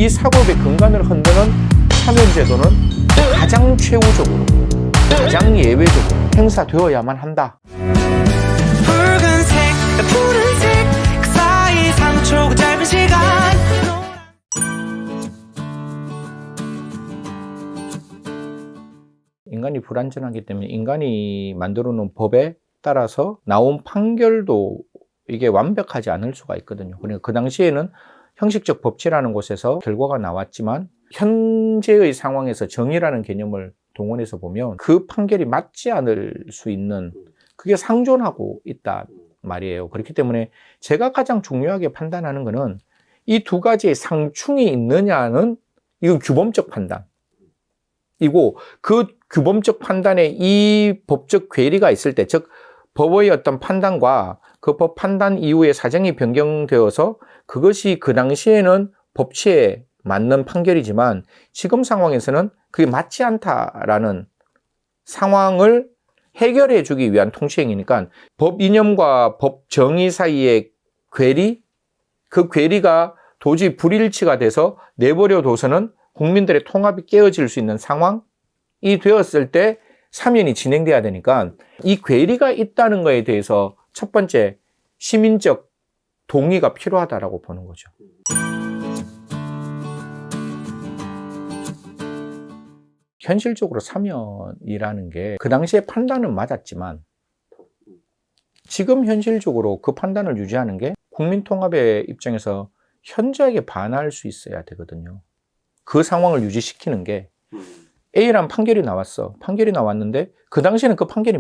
이 사법의 근간을 흔드는 사면제도는 가장 최후적으로, 가장 예외적으로 행사되어야만 한다. 붉은색, 푸른색, 그 사이 3초 그 짧은 시간. 인간이 불완전하기 때문에 인간이 만들어 놓은 법에 따라서 나온 판결도 이게 완벽하지 않을 수가 있거든요. 그러니까 그 당시에는 형식적 법치라는 곳에서 결과가 나왔지만 현재의 상황에서 정의라는 개념을 동원해서 보면 그 판결이 맞지 않을 수 있는, 그게 상존하고 있단 말이에요. 그렇기 때문에 제가 가장 중요하게 판단하는 거는 이 두 가지의 상충이 있느냐는 이건 규범적 판단이고, 그 규범적 판단에 이 법적 괴리가 있을 때, 즉 법의 어떤 판단과 그 법 판단 이후에 사정이 변경되어서 그것이 그 당시에는 법치에 맞는 판결이지만 지금 상황에서는 그게 맞지 않다라는 상황을 해결해 주기 위한 통치행위니까, 법 이념과 법 정의 사이의 괴리, 그 괴리가 도저히 불일치가 돼서 내버려 둬서는 국민들의 통합이 깨어질 수 있는 상황이 되었을 때 사면이 진행돼야 되니까, 이 괴리가 있다는 것에 대해서 첫 번째 시민적 동의가 필요하다라고 보는 거죠. 현실적으로 사면이라는 게 그 당시에 판단은 맞았지만 지금 현실적으로 그 판단을 유지하는 게 국민 통합의 입장에서 현저하게 반할 수 있어야 되거든요. 그 상황을 유지시키는 게, A라는 판결이 나왔어. 판결이 나왔는데 그 당시에는 그 판결이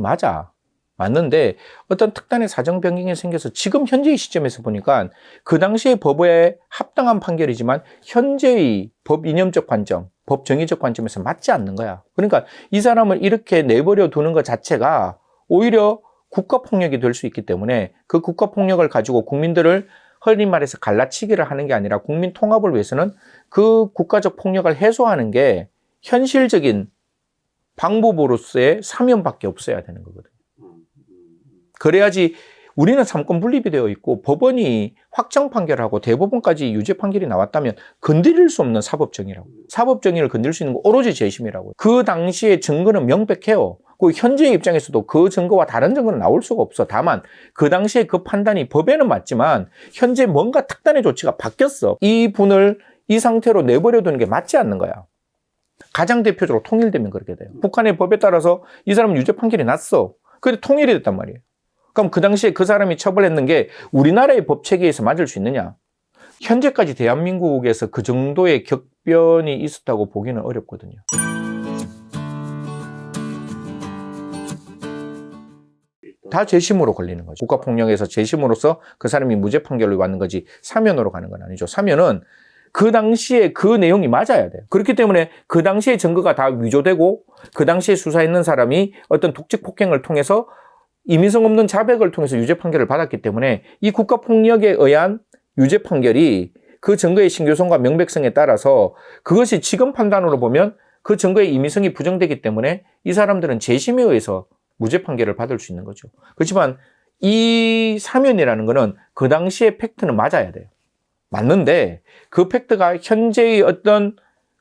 맞는데 어떤 특단의 사정 변경이 생겨서 지금 현재의 시점에서 보니까 그 당시의 법에 합당한 판결이지만 현재의 법 이념적 관점, 법 정의적 관점에서 맞지 않는 거야. 그러니까 이 사람을 이렇게 내버려 두는 것 자체가 오히려 국가폭력이 될 수 있기 때문에 그 국가폭력을 가지고 국민들을 흔히 말해서 갈라치기를 하는 게 아니라 국민 통합을 위해서는 그 국가적 폭력을 해소하는 게 현실적인 방법으로서의 사면밖에 없어야 되는 거거든요. 그래야지 우리는 삼권 분립이 되어 있고 법원이 확정 판결하고 대법원까지 유죄 판결이 나왔다면 건드릴 수 없는 사법정의라고. 사법정의를 건드릴 수 있는 거 오로지 재심이라고. 그 당시의 증거는 명백해요. 그 현재의 입장에서도 그 증거와 다른 증거는 나올 수가 없어. 다만 그 당시에 그 판단이 법에는 맞지만 현재 뭔가 특단의 조치가 바뀌었어. 이 분을 이 상태로 내버려 두는 게 맞지 않는 거야. 가장 대표적으로 통일되면 그렇게 돼요. 북한의 법에 따라서 이 사람은 유죄 판결이 났어. 근데 통일이 됐단 말이에요. 그럼 그 당시에 그 사람이 처벌했는 게 우리나라의 법 체계에서 맞을 수 있느냐? 현재까지 대한민국에서 그 정도의 격변이 있었다고 보기는 어렵거든요. 다 재심으로 걸리는 거죠. 국가폭력에서 재심으로서 그 사람이 무죄 판결로 왔는 거지 사면으로 가는 건 아니죠. 사면은 그 당시에 그 내용이 맞아야 돼요. 그렇기 때문에 그 당시의 증거가 다 위조되고 그 당시에 수사했는 사람이 어떤 독직 폭행을 통해서 임의성 없는 자백을 통해서 유죄 판결을 받았기 때문에 이 국가폭력에 의한 유죄 판결이 그 증거의 신규성과 명백성에 따라서 그것이 지금 판단으로 보면 그 증거의 임의성이 부정되기 때문에 이 사람들은 재심에 의해서 무죄 판결을 받을 수 있는 거죠. 그렇지만 이 사면이라는 거는 그 당시의 팩트는 맞아야 돼요. 맞는데 그 팩트가 현재의 어떤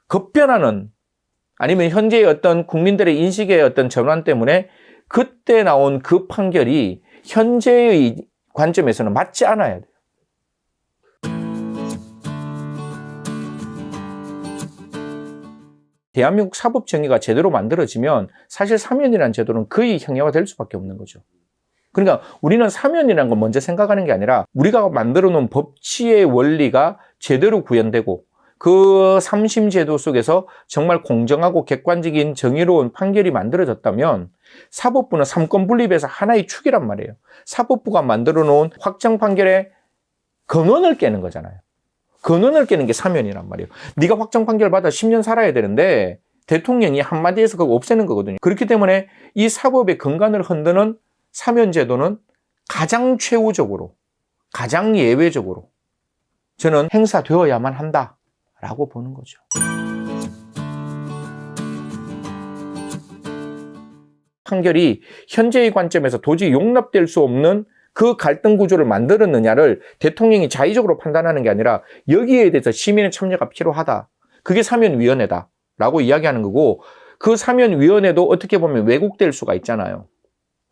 급변하는, 아니면 현재의 어떤 국민들의 인식의 어떤 전환 때문에 그때 나온 그 판결이 현재의 관점에서는 맞지 않아야 돼요. 대한민국 사법정의가 제대로 만들어지면 사실 사면이라는 제도는 거의 형해화될 수밖에 없는 거죠. 그러니까 우리는 사면이라는 걸 먼저 생각하는 게 아니라 우리가 만들어 놓은 법치의 원리가 제대로 구현되고 그 3심 제도 속에서 정말 공정하고 객관적인 정의로운 판결이 만들어졌다면 사법부는 삼권 분립에서 하나의 축이란 말이에요. 사법부가 만들어 놓은 확정 판결의 근원을 깨는 거잖아요. 근원을 깨는 게 사면이란 말이에요. 네가 확정 판결 받아 10년 살아야 되는데 대통령이 한마디에서 그거 없애는 거거든요. 그렇기 때문에 이 사법의 근간을 흔드는 사면 제도는 가장 최후적으로, 가장 예외적으로 저는 행사되어야만 한다라고 보는 거죠. 판결이 현재의 관점에서 도저히 용납될 수 없는 그 갈등 구조를 만들었느냐를 대통령이 자의적으로 판단하는 게 아니라 여기에 대해서 시민의 참여가 필요하다. 그게 사면위원회다라고 이야기하는 거고, 그 사면위원회도 어떻게 보면 왜곡될 수가 있잖아요.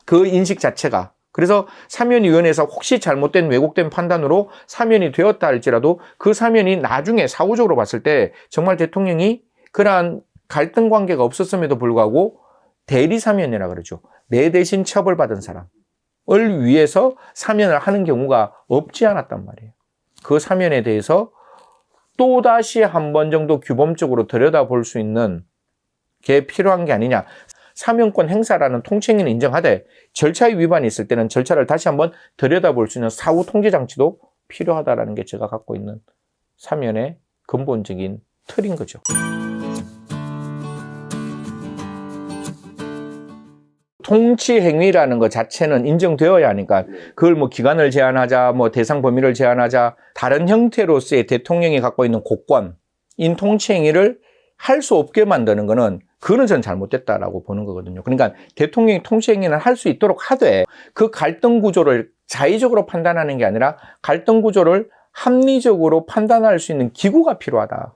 그 인식 자체가. 그래서 사면위원회에서 혹시 잘못된 왜곡된 판단으로 사면이 되었다 할지라도 그 사면이 나중에 사후적으로 봤을 때 정말 대통령이 그러한 갈등 관계가 없었음에도 불구하고 대리사면이라 그러죠. 내 대신 처벌받은 사람을 위해서 사면을 하는 경우가 없지 않았단 말이에요. 그 사면에 대해서 또다시 한 번 정도 규범적으로 들여다볼 수 있는 게 필요한 게 아니냐. 사면권 행사라는 통치행위는 인정하되 절차의 위반이 있을 때는 절차를 다시 한번 들여다볼 수 있는 사후 통제 장치도 필요하다라는 게 제가 갖고 있는 사면의 근본적인 틀인 거죠. 통치행위라는 것 자체는 인정되어야 하니까 그걸 뭐 기간을 제한하자, 뭐 대상 범위를 제한하자, 다른 형태로서의 대통령이 갖고 있는 고권인 통치행위를 할 수 없게 만드는 거는 그거는 전 잘못됐다라고 보는 거거든요. 그러니까 대통령이 통치행위는 할 수 있도록 하되 그 갈등 구조를 자의적으로 판단하는 게 아니라 갈등 구조를 합리적으로 판단할 수 있는 기구가 필요하다.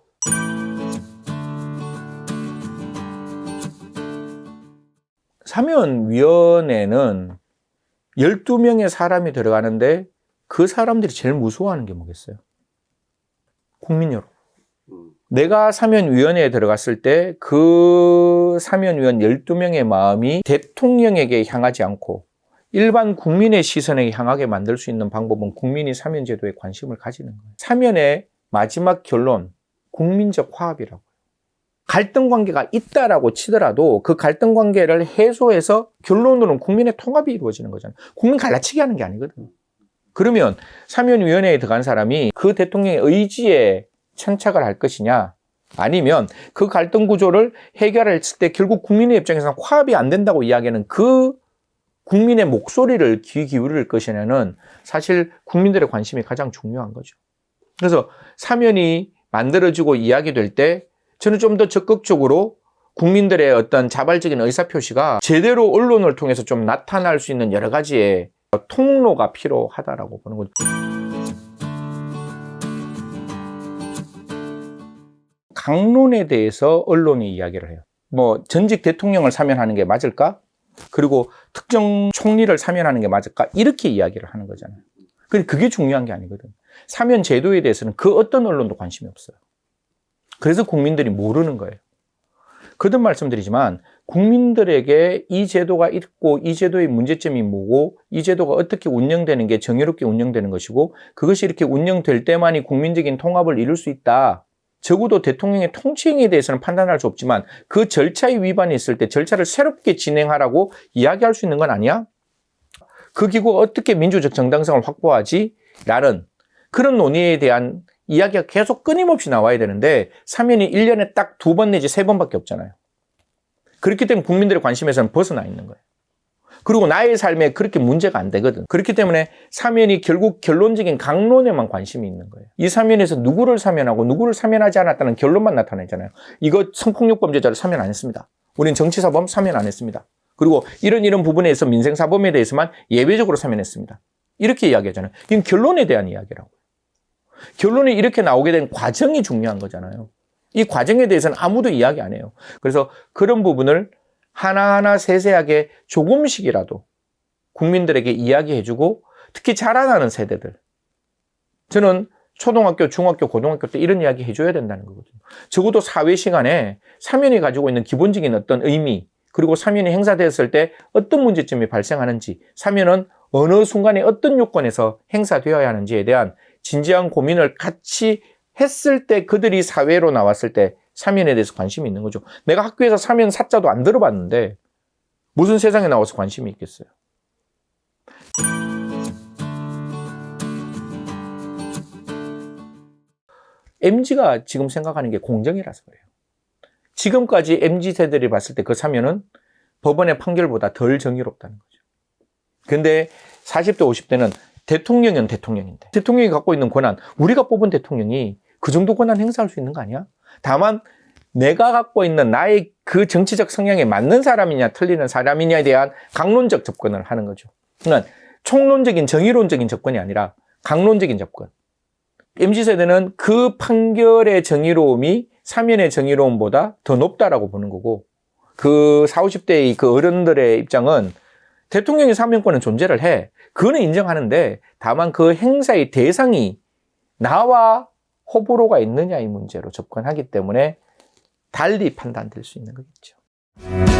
사면위원회는 12명의 사람이 들어가는데 그 사람들이 제일 무서워하는 게 뭐겠어요? 국민 여러분. 내가 사면위원회에 들어갔을 때 그 사면위원 12명의 마음이 대통령에게 향하지 않고 일반 국민의 시선에 향하게 만들 수 있는 방법은 국민이 사면제도에 관심을 가지는 거예요. 사면의 마지막 결론, 국민적 화합이라고. 갈등 관계가 있다라고 치더라도 그 갈등 관계를 해소해서 결론으로는 국민의 통합이 이루어지는 거잖아요. 국민 갈라치기 하는 게 아니거든요. 그러면 사면위원회에 들어간 사람이 그 대통령의 의지에 천착을 할 것이냐, 아니면 그 갈등 구조를 해결했을 때 결국 국민의 입장에서는 화합이 안 된다고 이야기하는 그 국민의 목소리를 귀 기울일 것이냐는 사실 국민들의 관심이 가장 중요한 거죠. 그래서 사면이 만들어지고 이야기될 때 저는 좀 더 적극적으로 국민들의 어떤 자발적인 의사표시가 제대로 언론을 통해서 좀 나타날 수 있는 여러 가지의 통로가 필요하다라고 보는 거죠. 강론에 대해서 언론이 이야기를 해요. 뭐 전직 대통령을 사면하는 게 맞을까? 그리고 특정 총리를 사면하는 게 맞을까? 이렇게 이야기를 하는 거잖아요. 그게 중요한 게 아니거든. 사면 제도에 대해서는 그 어떤 언론도 관심이 없어요. 그래서 국민들이 모르는 거예요. 거듭 말씀드리지만 국민들에게 이 제도가 있고 이 제도의 문제점이 뭐고 이 제도가 어떻게 운영되는 게 정의롭게 운영되는 것이고 그것이 이렇게 운영될 때만이 국민적인 통합을 이룰 수 있다. 적어도 대통령의 통치행위에 대해서는 판단할 수 없지만 그 절차의 위반이 있을 때 절차를 새롭게 진행하라고 이야기할 수 있는 건 아니야? 그 기구가 어떻게 민주적 정당성을 확보하지? 라는 그런 논의에 대한 이야기가 계속 끊임없이 나와야 되는데 사면이 1년에 딱 2번 내지 3번밖에 없잖아요. 그렇기 때문에 국민들의 관심에서는 벗어나 있는 거예요. 그리고 나의 삶에 그렇게 문제가 안 되거든. 그렇기 때문에 사면이 결국 결론적인 강론에만 관심이 있는 거예요. 이 사면에서 누구를 사면하고 누구를 사면하지 않았다는 결론만 나타내잖아요. 이거 성폭력 범죄자를 사면 안 했습니다. 우린 정치사범 사면 안 했습니다. 그리고 이런 부분에서 민생사범에 대해서만 예외적으로 사면했습니다. 이렇게 이야기하잖아요. 이건 결론에 대한 이야기라고. 결론이 이렇게 나오게 된 과정이 중요한 거잖아요. 이 과정에 대해서는 아무도 이야기 안 해요. 그래서 그런 부분을 하나하나 세세하게 조금씩이라도 국민들에게 이야기해주고 특히 자라나는 세대들. 저는 초등학교, 중학교, 고등학교 때 이런 이야기 해줘야 된다는 거거든요. 적어도 사회 시간에 사면이 가지고 있는 기본적인 어떤 의미 그리고 사면이 행사되었을 때 어떤 문제점이 발생하는지 사면은 어느 순간에 어떤 요건에서 행사되어야 하는지에 대한 진지한 고민을 같이 했을 때 그들이 사회로 나왔을 때 사면에 대해서 관심이 있는 거죠. 내가 학교에서 사면 사자도 안 들어봤는데 무슨 세상에 나와서 관심이 있겠어요. MZ가 지금 생각하는 게 공정이라서 그래요. 지금까지 MZ세들이 봤을 때 그 사면은 법원의 판결보다 덜 정의롭다는 거죠. 근데 40대, 50대는 대통령은 대통령인데 대통령이 갖고 있는 권한, 우리가 뽑은 대통령이 그 정도 권한 행사할 수 있는 거 아니야? 다만 내가 갖고 있는 나의 그 정치적 성향에 맞는 사람이냐 틀리는 사람이냐에 대한 강론적 접근을 하는 거죠. 그러니까 총론적인 정의론적인 접근이 아니라 강론적인 접근. MZ세대는 그 판결의 정의로움이 사면의 정의로움보다 더 높다라고 보는 거고, 그 40, 50대의 그 어른들의 입장은 대통령의 사면권은 존재를 해. 그거는 인정하는데, 다만 그 행사의 대상이 나와 호불호가 있느냐의 문제로 접근하기 때문에 달리 판단될 수 있는 거겠죠.